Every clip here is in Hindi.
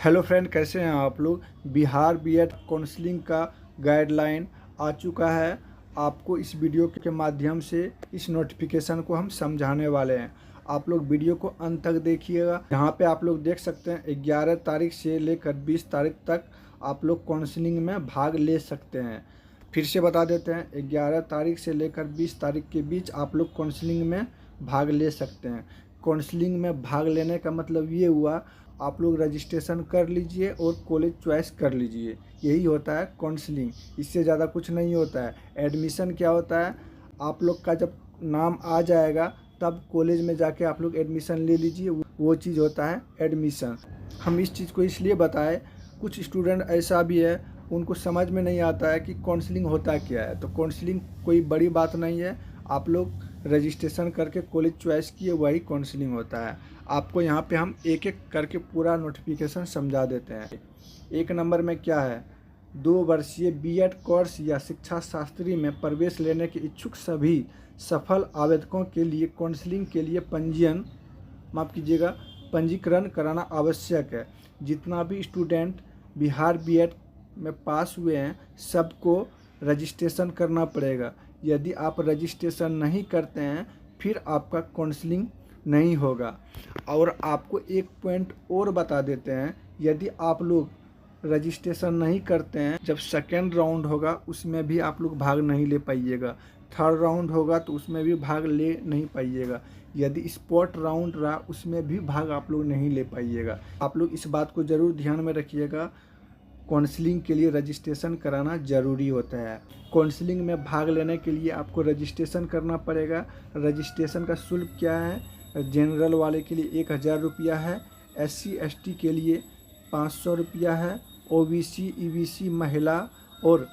हेलो फ्रेंड, कैसे हैं आप लोग। बिहार बीएड काउंसलिंग का गाइडलाइन आ चुका है। आपको इस वीडियो के माध्यम से इस नोटिफिकेशन को हम समझाने वाले हैं। आप लोग वीडियो को अंत तक देखिएगा। यहाँ पे आप लोग देख सकते हैं 11 तारीख से लेकर 20 तारीख तक आप लोग काउंसलिंग में भाग ले सकते हैं। फिर से बता देते हैं, 11 तारीख से लेकर 20 तारीख के बीच आप लोग काउंसलिंग में भाग ले सकते हैं। काउंसलिंग में भाग लेने का मतलब ये हुआ, आप लोग रजिस्ट्रेशन कर लीजिए और कॉलेज चॉइस कर लीजिए। यही होता है काउंसलिंग, इससे ज़्यादा कुछ नहीं होता है। एडमिशन क्या होता है, आप लोग का जब नाम आ जाएगा तब कॉलेज में जाके आप लोग एडमिशन ले लीजिए, वो चीज़ होता है एडमिशन। हम इस चीज़ को इसलिए बताएं, कुछ स्टूडेंट ऐसा भी है उनको समझ में नहीं आता है कि काउंसलिंग होता क्या है। तो काउंसलिंग कोई बड़ी बात नहीं है, आप लोग रजिस्ट्रेशन करके कॉलेज चॉइस किए, वही काउंसलिंग होता है। आपको यहाँ पे हम एक एक करके पूरा नोटिफिकेशन समझा देते हैं। एक नंबर में क्या है, 2 वर्षीय बीएड कोर्स या शिक्षा शास्त्री में प्रवेश लेने के इच्छुक सभी सफल आवेदकों के लिए काउंसलिंग के लिए पंजीकरण कराना आवश्यक है। जितना भी स्टूडेंट बिहार बीएड में पास हुए हैं सबको रजिस्ट्रेशन करना पड़ेगा। यदि आप रजिस्ट्रेशन नहीं करते हैं फिर आपका काउंसलिंग नहीं होगा। और आपको एक पॉइंट और बता देते हैं, यदि आप लोग रजिस्ट्रेशन नहीं करते हैं, जब सेकेंड राउंड होगा उसमें भी आप लोग भाग नहीं ले पाइएगा, थर्ड राउंड होगा तो उसमें भी भाग ले नहीं पाइएगा, यदि स्पॉट राउंड रहा उसमें भी भाग आप लोग नहीं ले पाइएगा। आप लोग इस बात को ज़रूर ध्यान में रखिएगा, काउंसलिंग के लिए रजिस्ट्रेशन कराना ज़रूरी होता है। काउंसलिंग में भाग लेने के लिए आपको रजिस्ट्रेशन करना पड़ेगा। रजिस्ट्रेशन का शुल्क क्या है, जनरल वाले के लिए 1000 रुपया है, SC ST के लिए 500 रुपया है, OBC EBC महिला और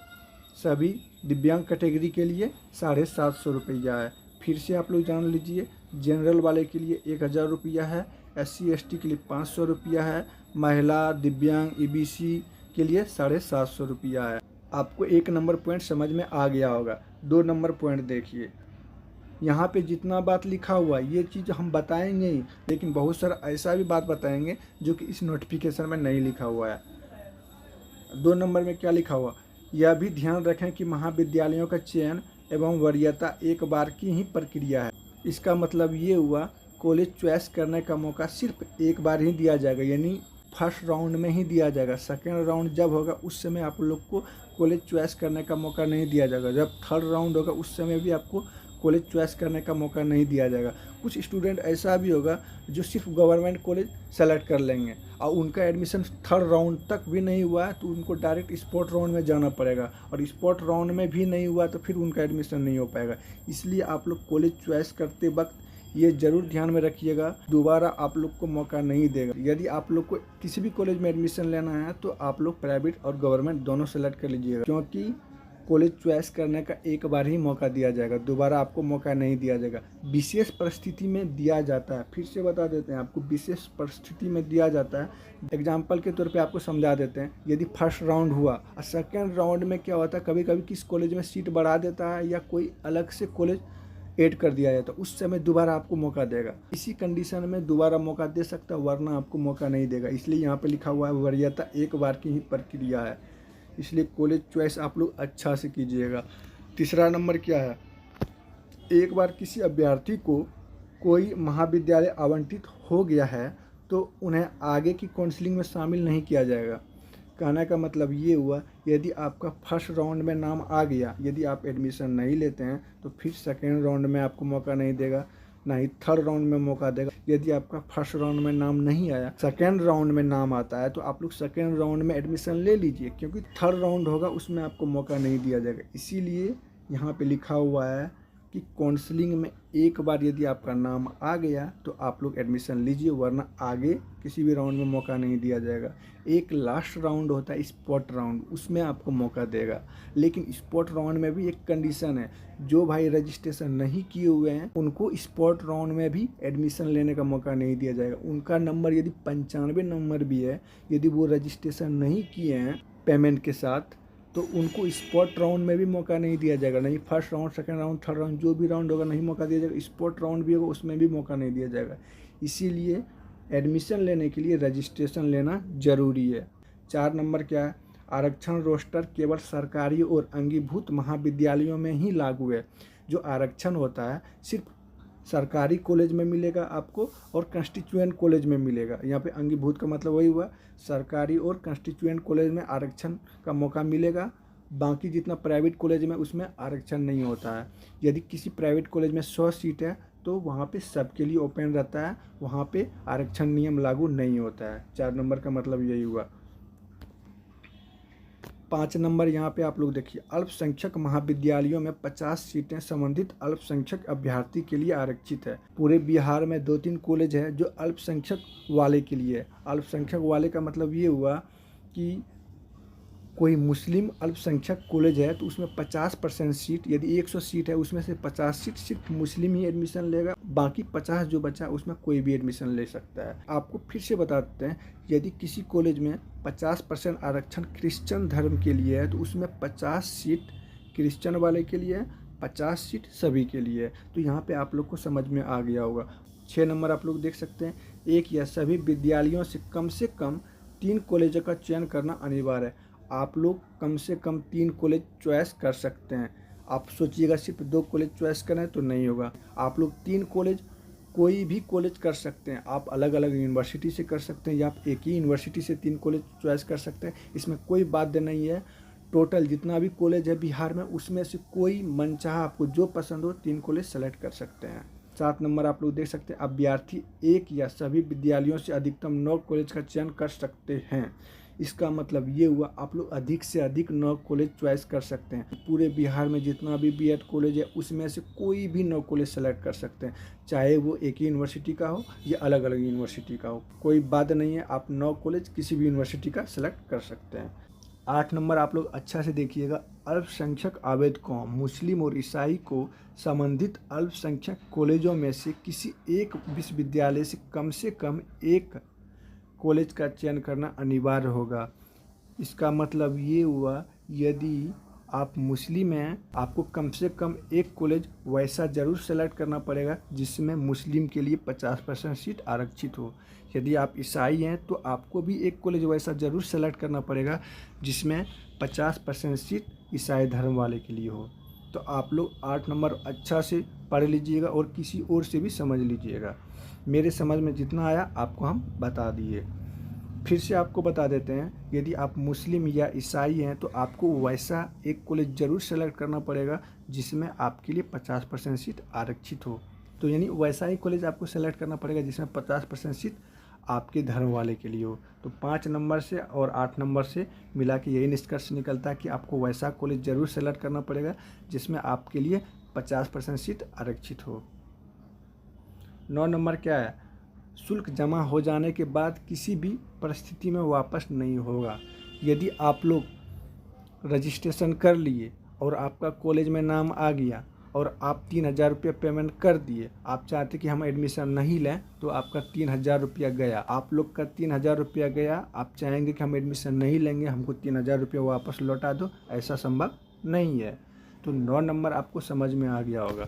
सभी दिव्यांग कैटेगरी के लिए 750 रुपया है। फिर से आप लोग जान लीजिए, जनरल वाले के लिए 1000 रुपया है, SC ST के लिए 500 रुपया है, महिला दिव्यांग EBC के लिए 750 रुपया है। आपको एक नंबर पॉइंट समझ में आ गया होगा। 2 नंबर पॉइंट देखिए, यहाँ पे जितना बात लिखा हुआ है ये चीज़ हम बताएंगे ही, लेकिन बहुत सारा ऐसा भी बात बताएंगे जो कि इस नोटिफिकेशन में नहीं लिखा हुआ है। 2 नंबर में क्या लिखा हुआ, यह भी ध्यान रखें कि महाविद्यालयों का चयन एवं वरीयता एक बार की ही प्रक्रिया है। इसका मतलब ये हुआ, कॉलेज चॉइस करने का मौका सिर्फ एक बार ही दिया जाएगा, यानी फर्स्ट राउंड में ही दिया जाएगा। सेकेंड राउंड जब होगा उस समय आप लोग को कॉलेज चॉइस करने का मौका नहीं दिया जाएगा। जब थर्ड राउंड होगा उस समय भी आपको कॉलेज चॉइस करने का मौका नहीं दिया जाएगा। कुछ स्टूडेंट ऐसा भी होगा जो सिर्फ गवर्नमेंट कॉलेज सेलेक्ट कर लेंगे और उनका एडमिशन थर्ड राउंड तक भी नहीं हुआ है तो उनको डायरेक्ट स्पॉट राउंड में जाना पड़ेगा, और स्पॉट राउंड में भी नहीं हुआ तो फिर उनका एडमिशन नहीं हो पाएगा। इसलिए आप लोग कॉलेज चॉइस करते वक्त ये ज़रूर ध्यान में रखिएगा, दोबारा आप लोग को मौका नहीं देगा। यदि आप लोग को किसी भी कॉलेज में एडमिशन लेना है तो आप लोग प्राइवेट और गवर्नमेंट दोनों सेलेक्ट कर लीजिएगा, क्योंकि कॉलेज चॉइस करने का एक बार ही मौका दिया जाएगा, दोबारा आपको मौका नहीं दिया जाएगा। विशेष परिस्थिति में दिया जाता है, फिर से बता देते हैं आपको, विशेष परिस्थिति में दिया जाता है। एग्जाम्पल के तौर पे आपको समझा देते हैं, यदि फर्स्ट राउंड हुआ और सेकेंड राउंड में क्या होता है, कभी कभी किस कॉलेज में सीट बढ़ा देता है या कोई अलग से कॉलेज ऐड कर दिया जाए तो उस समय दोबारा आपको मौका देगा। इसी कंडीशन में दोबारा मौका दे सकता है, वरना आपको मौका नहीं देगा। इसलिए यहाँ पे लिखा हुआ है वरीयता एक बार की ही प्रक्रिया है, इसलिए कॉलेज चॉइस आप लोग अच्छा से कीजिएगा। तीसरा नंबर क्या है, एक बार किसी अभ्यर्थी को कोई महाविद्यालय आवंटित हो गया है तो उन्हें आगे की काउंसलिंग में शामिल नहीं किया जाएगा। कहने का मतलब ये हुआ, यदि आपका फर्स्ट राउंड में नाम आ गया, यदि आप एडमिशन नहीं लेते हैं तो फिर सेकेंड राउंड में आपको मौका नहीं देगा, ना ही थर्ड राउंड में मौका देगा। यदि आपका फर्स्ट राउंड में नाम नहीं आया, सेकेंड राउंड में नाम आता है तो आप लोग सेकेंड राउंड में एडमिशन ले लीजिए, क्योंकि थर्ड राउंड होगा उसमें आपको मौका नहीं दिया जाएगा। इसीलिए यहाँ पे लिखा हुआ है कि काउंसलिंग में एक बार यदि आपका नाम आ गया तो आप लोग एडमिशन लीजिए, वरना आगे किसी भी राउंड में मौका नहीं दिया जाएगा। एक लास्ट राउंड होता है स्पॉट राउंड, उसमें आपको मौका देगा, लेकिन स्पॉट राउंड में भी एक कंडीशन है, जो भाई रजिस्ट्रेशन नहीं किए हुए हैं उनको स्पॉट राउंड में भी एडमिशन लेने का मौका नहीं दिया जाएगा। उनका नंबर यदि 95 नंबर भी है, यदि वो रजिस्ट्रेशन नहीं किए हैं पेमेंट के साथ, तो उनको स्पॉट राउंड में भी मौका नहीं दिया जाएगा। नहीं first round, second round, third round, जो भी राउंड होगा नहीं मौका दिया जाएगा। स्पॉट राउंड भी होगा उसमें भी मौका नहीं दिया जाएगा। इसीलिए एडमिशन लेने के लिए रजिस्ट्रेशन लेना जरूरी है। 4 नंबर क्या है, आरक्षण रोस्टर केवल सरकारी और अंगीभूत महाविद्यालयों में ही लागू है। जो आरक्षण होता है सिर्फ सरकारी कॉलेज में मिलेगा आपको और कंस्टिट्यूएंट कॉलेज में मिलेगा। यहाँ पे अंगीभूत का मतलब वही हुआ, सरकारी और कंस्टिट्यूएंट कॉलेज में आरक्षण का मौका मिलेगा, बाकी जितना प्राइवेट कॉलेज में उसमें आरक्षण नहीं होता है। यदि किसी प्राइवेट कॉलेज में 100 सीट है तो वहाँ पे सबके लिए ओपन रहता है, वहाँ पे आरक्षण नियम लागू नहीं होता है। 4 नंबर का मतलब यही हुआ। 5 नंबर यहाँ पे आप लोग देखिए, अल्पसंख्यक महाविद्यालयों में 50 सीटें संबंधित अल्पसंख्यक अभ्यर्थी के लिए आरक्षित है। पूरे बिहार में 2-3 कॉलेज है जो अल्पसंख्यक वाले के लिए है। अल्पसंख्यक वाले का मतलब ये हुआ कि कोई मुस्लिम अल्पसंख्यक कॉलेज है तो उसमें 50% सीट, यदि 100 सीट है उसमें से 50 सीट सिर्फ मुस्लिम ही एडमिशन लेगा, बाकी 50 जो बचा उसमें कोई भी एडमिशन ले सकता है। आपको फिर से बता देते हैं, यदि किसी कॉलेज में 50% आरक्षण क्रिश्चियन धर्म के लिए है तो उसमें 50 सीट क्रिश्चियन वाले के लिए है, 50 सीट सभी के लिए है। तो यहाँ पर आप लोग को समझ में आ गया होगा। 6 नंबर आप लोग देख सकते हैं, एक या सभी विद्यालयों से कम 3 कॉलेजों का चयन करना अनिवार्य है। आप लोग कम से कम 3 कॉलेज चॉइस कर सकते हैं। आप सोचिएगा सिर्फ 2 कॉलेज चॉइस करें तो नहीं होगा, आप लोग 3 कॉलेज, कोई भी कॉलेज कर सकते हैं। आप अलग अलग यूनिवर्सिटी से कर सकते हैं या आप एक ही यूनिवर्सिटी से 3 कॉलेज चॉइस कर सकते हैं, इसमें कोई बाध्य नहीं है। टोटल जितना भी कॉलेज है बिहार में उसमें से कोई मनचाहा आपको जो पसंद हो 3 कॉलेज सेलेक्ट कर सकते हैं। 7 नंबर आप लोग देख सकते हैं, अभ्यर्थी एक या सभी विद्यालयों से अधिकतम 9 कॉलेज का चयन कर सकते हैं। इसका मतलब ये हुआ आप लोग अधिक से अधिक 9 कॉलेज चॉइस कर सकते हैं। पूरे बिहार में जितना भी बीएड कॉलेज है उसमें से कोई भी 9 कॉलेज सेलेक्ट कर सकते हैं, चाहे वो एक ही यूनिवर्सिटी का हो या अलग अलग यूनिवर्सिटी का हो, कोई बात नहीं है। आप 9 कॉलेज किसी भी यूनिवर्सिटी का सेलेक्ट कर सकते हैं। 8 नंबर आप लोग अच्छा से देखिएगा, अल्पसंख्यक आवेदकों मुस्लिम और ईसाई को संबंधित अल्पसंख्यक कॉलेजों में से किसी एक विश्वविद्यालय से कम एक कॉलेज का चयन करना अनिवार्य होगा। इसका मतलब ये हुआ, यदि आप मुस्लिम हैं आपको कम से कम एक कॉलेज वैसा ज़रूर सेलेक्ट करना पड़ेगा जिसमें मुस्लिम के लिए 50% सीट आरक्षित हो। यदि आप ईसाई हैं तो आपको भी एक कॉलेज वैसा ज़रूर सेलेक्ट करना पड़ेगा जिसमें 50% सीट ईसाई धर्म वाले के लिए हो। तो आप लोग 8 नंबर अच्छा से पढ़ लीजिएगा और किसी और से भी समझ लीजिएगा। मेरे समझ में जितना आया आपको हम बता दिए। फिर से आपको बता देते हैं, यदि आप मुस्लिम या ईसाई हैं तो आपको वैसा एक कॉलेज ज़रूर सेलेक्ट करना पड़ेगा जिसमें आपके लिए 50% सीट आरक्षित हो। तो यानी वैसा ही कॉलेज आपको सेलेक्ट करना पड़ेगा जिसमें 50% सीट आपके धर्म वाले के लिए हो। तो 5 नंबर से और 8 नंबर से मिला के यही निष्कर्ष निकलता है कि आपको वैसा कॉलेज ज़रूर सेलेक्ट करना पड़ेगा जिसमें आपके लिए 50% सीट आरक्षित हो। 9 नंबर क्या है, शुल्क जमा हो जाने के बाद किसी भी परिस्थिति में वापस नहीं होगा। यदि आप लोग रजिस्ट्रेशन कर लिए और आपका कॉलेज में नाम आ गया और आप 3000 रुपया पेमेंट कर दिए, आप चाहते कि हम एडमिशन नहीं लें तो आपका 3000 रुपया गया, आप लोग का 3000 रुपया गया, आप चाहेंगे कि हम एडमिशन नहीं लेंगे, हमको 3000 रुपया वापस लौटा दो, ऐसा संभव नहीं है। तो 9 नंबर आपको समझ में आ गया होगा।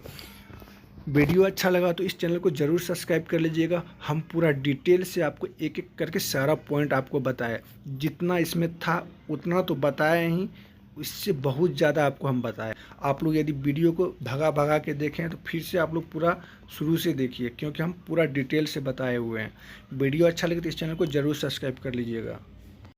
वीडियो अच्छा लगा तो इस चैनल को ज़रूर सब्सक्राइब कर लीजिएगा। हम पूरा डिटेल से आपको एक एक करके सारा पॉइंट आपको बताया, जितना इसमें था उतना तो बताया ही, इससे बहुत ज़्यादा आपको हम बताएं। आप लोग यदि वीडियो को भगा के देखें तो फिर से आप लोग पूरा शुरू से देखिए, क्योंकि हम पूरा डिटेल से बताए हुए हैं। वीडियो अच्छा लगे तो इस चैनल को ज़रूर सब्सक्राइब कर लीजिएगा।